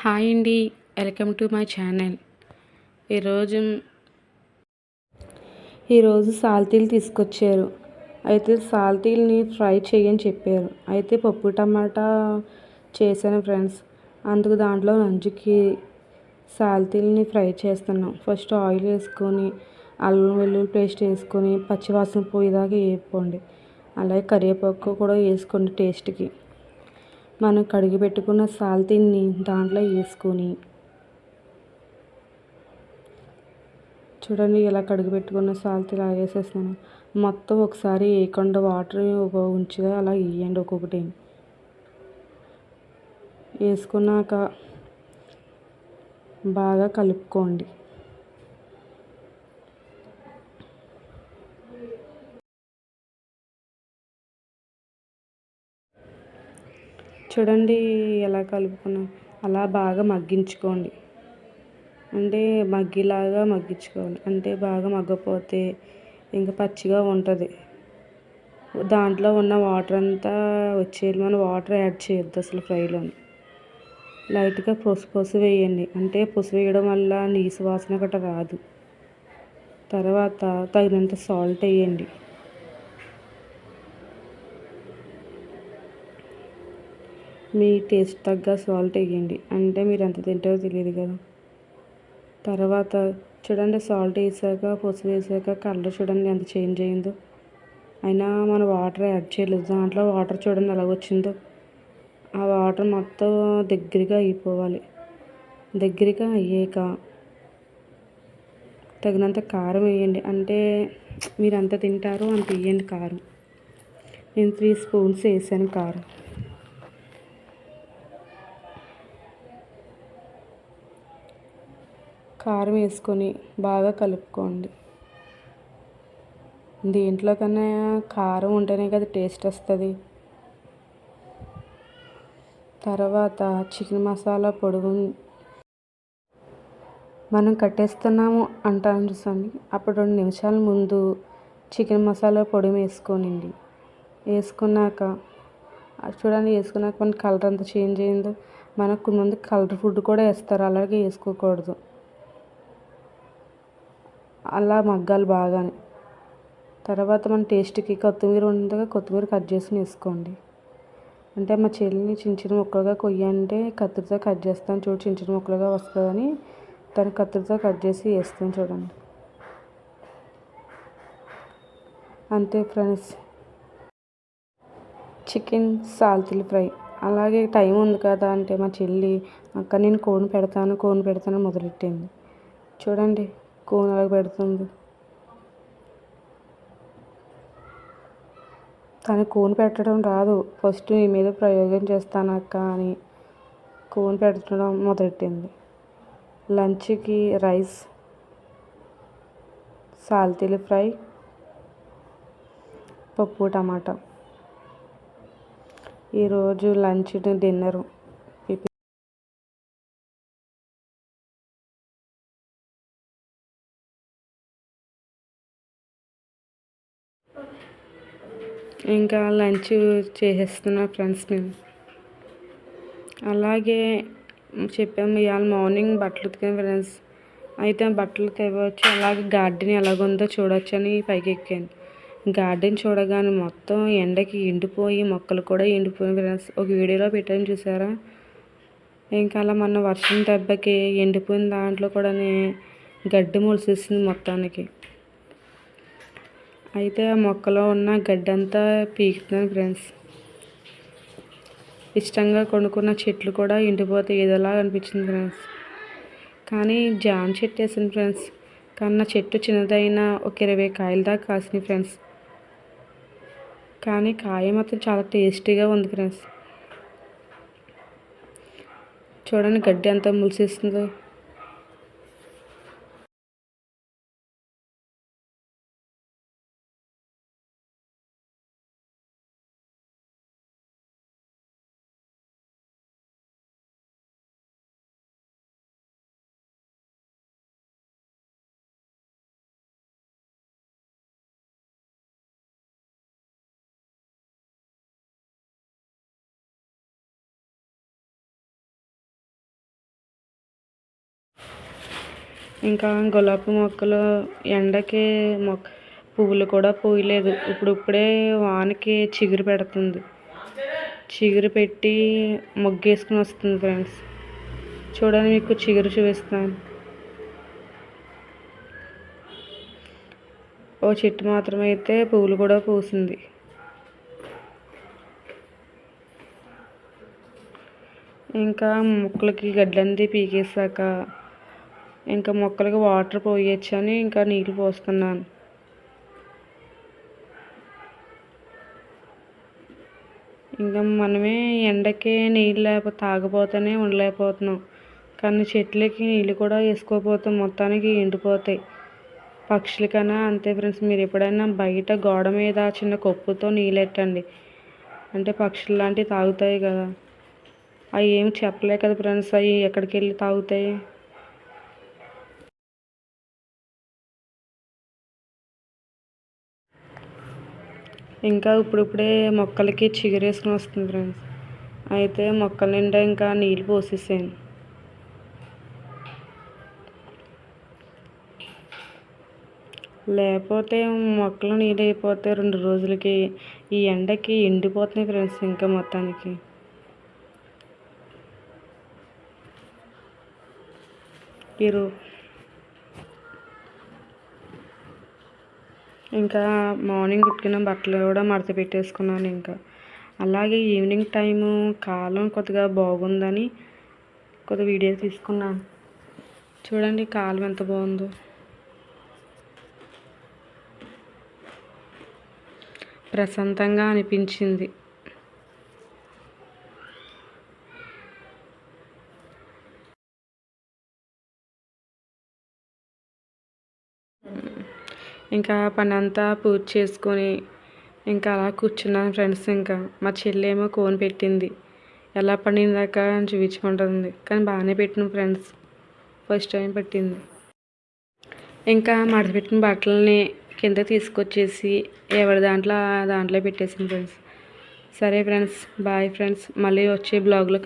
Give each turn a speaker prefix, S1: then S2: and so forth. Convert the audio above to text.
S1: Hi అండి. Welcome to my channel. ఈరోజు ఈరోజు సాల్తీలు తీసుకొచ్చారు. అయితే సాల్తీల్ని ఫ్రై చేయని చెప్పారు. అయితే పప్పు టమాటా చేశాను ఫ్రెండ్స్. అందుకు దాంట్లో నంచుకి సాల్తీల్ని ఫ్రై చేస్తున్నాం. ఫస్ట్ ఆయిల్ వేసుకొని అల్లం వెల్లుల్లి పేస్ట్ వేసుకొని పచ్చివాసన పోయేదాకా వేపుకోండి. అలాగే కరివేపాకు కూడా వేసుకోండి టేస్ట్కి. మనం కడిగి పెట్టుకున్న సాల్తీని దాంట్లో వేసుకొని చూడండి, ఇలా కడిగి పెట్టుకున్న సాల్తీ ఇలా వేసేస్తున్నాను. మొత్తం ఒకసారి వేయకుండా వాటర్ ఉంచిగా అలా వేయండి. ఒక్కొక్కటి వేసుకున్నాక బాగా కలుపుకోండి. చూడండి ఎలా కలుపుకున్నాం. అలా బాగా మగ్గించుకోండి. అంటే మగ్గిలాగా మగ్గించుకోవాలి. అంటే బాగా మగ్గపోతే ఇంకా పచ్చిగా ఉంటుంది. దాంట్లో ఉన్న వాటర్ అంతా వచ్చేది. మనం వాటర్ యాడ్ చేయొద్దు అసలు ఫ్రైలోని. లైట్గా పసుపు వేయండి. అంటే పసుపు వేయడం వల్ల నీసు వాసన గట్రా రాదు. తర్వాత తగినంత సాల్ట్ వేయండి. మీ టేస్ట్ తగ్గ సాల్ట్ వేయండి. అంటే మీరు ఎంత తింటారో తెలియదు కదా. తర్వాత చూడండి, సాల్ట్ వేసాక పసుపు వేసాక కలర్ చూడండి ఎంత చేంజ్ అయిందో. అయినా మనం వాటర్ యాడ్ చేయలేదు. దాంట్లో వాటర్ చూడండి ఎలా వచ్చిందో. ఆ వాటర్ మొత్తం దగ్గరగా అయిపోవాలి. దగ్గరగా అయ్యాక తగినంత కారం వేయండి. అంటే మీరు ఎంత తింటారో అంత వేయండి కారం. నేను 3 స్పూన్స్ వేసాను కారం. కారం వేసుకొని బాగా కలుపుకోండి. దీంట్లో కన్నా కారం ఉంటేనే కదా టేస్ట్ వస్తుంది. తర్వాత చికెన్ మసాలా పొడి మనం కట్టేస్తున్నాము అంటాను చూసండి. అప్పుడు 2 నిమిషాల ముందు చికెన్ మసాలా పొడి వేసుకోనండి. వేసుకున్నాక చూడండి, వేసుకున్నాక మన కలర్ అంతా చేంజ్ అయిందో. మనకు కొంతమంది కలర్ ఫుడ్ కూడా వేస్తారు. అలాగే వేసుకోకూడదు. అలా మగ్గాలి బాగానే. తర్వాత మన టేస్ట్కి కొత్తిమీర ఉండగా కొత్తిమీర కట్ చేసి వేసుకోండి. అంటే మా చెల్లిని చిన్న చిన్న ముక్కలుగా కొయ్యంటే కత్తిరితో కట్ చేస్తాను చూడు, చిన్న చిన్న ముక్కలుగా వస్తుందని దాన్ని కత్తిరితో కట్ చేసి వేస్తాను చూడండి. అంతే ఫ్రెండ్స్, చికెన్ సాల్తీలు ఫ్రై. అలాగే టైం ఉంది కదా అంటే మా చెల్లి అక్క నేను కోన్ పెడతాను మొదలెట్టింది. చూడండి కోన్ అలాగ పెడుతుంది. కానీ కోన్ పెట్టడం రాదు. ఫస్ట్ నీ మీద ప్రయోగం చేస్తాను అక్క అని కోన్ పెట్టడం మొదలెట్టింది. లంచ్కి రైస్, సాల్తీలు ఫ్రై, పప్పు టమాటా. ఈరోజు లంచ్ డిన్నరు. ఇంకా లంచ్ చేసేస్తున్నా ఫ్రెండ్స్ మేము. అలాగే చెప్పాము ఇవాళ మార్నింగ్ బట్టలు ఉతికాను ఫ్రెండ్స్. అయితే బట్టలు తెవచ్చు, అలాగే గార్డెన్ ఎలాగుందో చూడొచ్చు అని పైకి ఎక్కాను. గార్డెన్ చూడగానే మొత్తం ఎండకి ఎండిపోయి మొక్కలు కూడా ఎండిపోయి ఫ్రెండ్స్. ఒక వీడియోలో పెట్టాను చూసారా. ఇంకా అలా మొన్న వర్షం దెబ్బకి ఎండిపోయిన దాంట్లో కూడా గడ్డి మొలిసేసింది మొత్తానికి. అయితే ఆ మొక్కలో ఉన్న గడ్డంతా పీకుతున్నాను ఫ్రెండ్స్. ఇష్టంగా కొనుక్కున్న చెట్లు కూడా ఎండిపోతే ఏదోలా అనిపించింది ఫ్రెండ్స్. కానీ జామ చెట్టు వేసాను ఫ్రెండ్స్. కానీ నా చెట్టు చిన్నదైనా ఒక 20 కాయల దాకా కాసినాయి ఫ్రెండ్స్. కానీ కాయ మాత్రం చాలా టేస్టీగా ఉంది ఫ్రెండ్స్. చూడండి గడ్డి ఎంత ములిసేస్తుందో. ఇంకా గులాబీ మొక్కలు ఎండకి పువ్వులు కూడా పూయలేదు. ఇప్పుడే వానకి చిగురు పెడుతుంది. చిగురు పెట్టి మొగ్గేసుకుని వస్తుంది ఫ్రెండ్స్. చూడండి, మీకు చిగురు చూపిస్తాను. ఓ చెట్టు మాత్రమైతే పువ్వులు కూడా పూసింది. ఇంకా మొక్కలకి గడ్డంది పీకేసాక ఇంకా మొక్కలకి వాటర్ పోయొచ్చని ఇంకా నీళ్ళు పోస్తున్నాను. ఇంకా మనమే ఎండకి నీళ్ళు తాగపోతేనే ఉండలేకపోతున్నాం. కానీ చెట్లకి నీళ్ళు కూడా వేసుకోకపోతే మొత్తానికి ఎండిపోతాయి. పక్షులకైనా అంతే ఫ్రెండ్స్. మీరు ఎప్పుడైనా బయట గోడ మీద చిన్న కప్పుతో నీళ్ళు పెట్టండి, అంటే పక్షులు లాంటివి తాగుతాయి కదా. అవి ఏమి చెప్పలే కదా ఫ్రెండ్స్, అవి ఎక్కడికి వెళ్ళి తాగుతాయి. ఇంకా ఇప్పుడే మొక్కలకి చిగురేసుకుని వస్తుంది ఫ్రెండ్స్. అయితే మొక్కల నిండా ఇంకా నీళ్ళు పోసేసాను. లేకపోతే మొక్కలు నీళ్ళు అయిపోతే 2 రోజులకి ఈ ఎండకి ఎండిపోతున్నాయి ఫ్రెండ్స్. ఇంకా మొత్తానికి ఇంకా మార్నింగ్ ఉతికిన బట్టలు కూడా మడత పెట్టేసుకున్నాను. ఇంకా అలాగే ఈవినింగ్ టైము కాలం కొద్దిగా బాగుందని కొద్దిగా వీడియో తీసుకున్నాను. చూడండి కాలం ఎంత బాగుందో. ప్రశాంతంగా అనిపించింది. ఇంకా పని అంతా పూర్తి చేసుకొని ఇంకా అలా కూర్చున్నాను ఫ్రెండ్స్. ఇంకా మా చెల్లేమో కోన్ పెట్టింది. ఎలా పండిందాక చూపించుకుంటుంది, కానీ బాగానే పెట్టిన ఫ్రెండ్స్. ఫస్ట్ టైం పెట్టింది. ఇంకా మడతపెట్టిన బట్టలని కింద తీసుకొచ్చేసి ఎవరి దాంట్లో పెట్టేసింది ఫ్రెండ్స్. సరే ఫ్రెండ్స్, బాయ్ ఫ్రెండ్స్. మళ్ళీ వచ్చే బ్లాగ్లో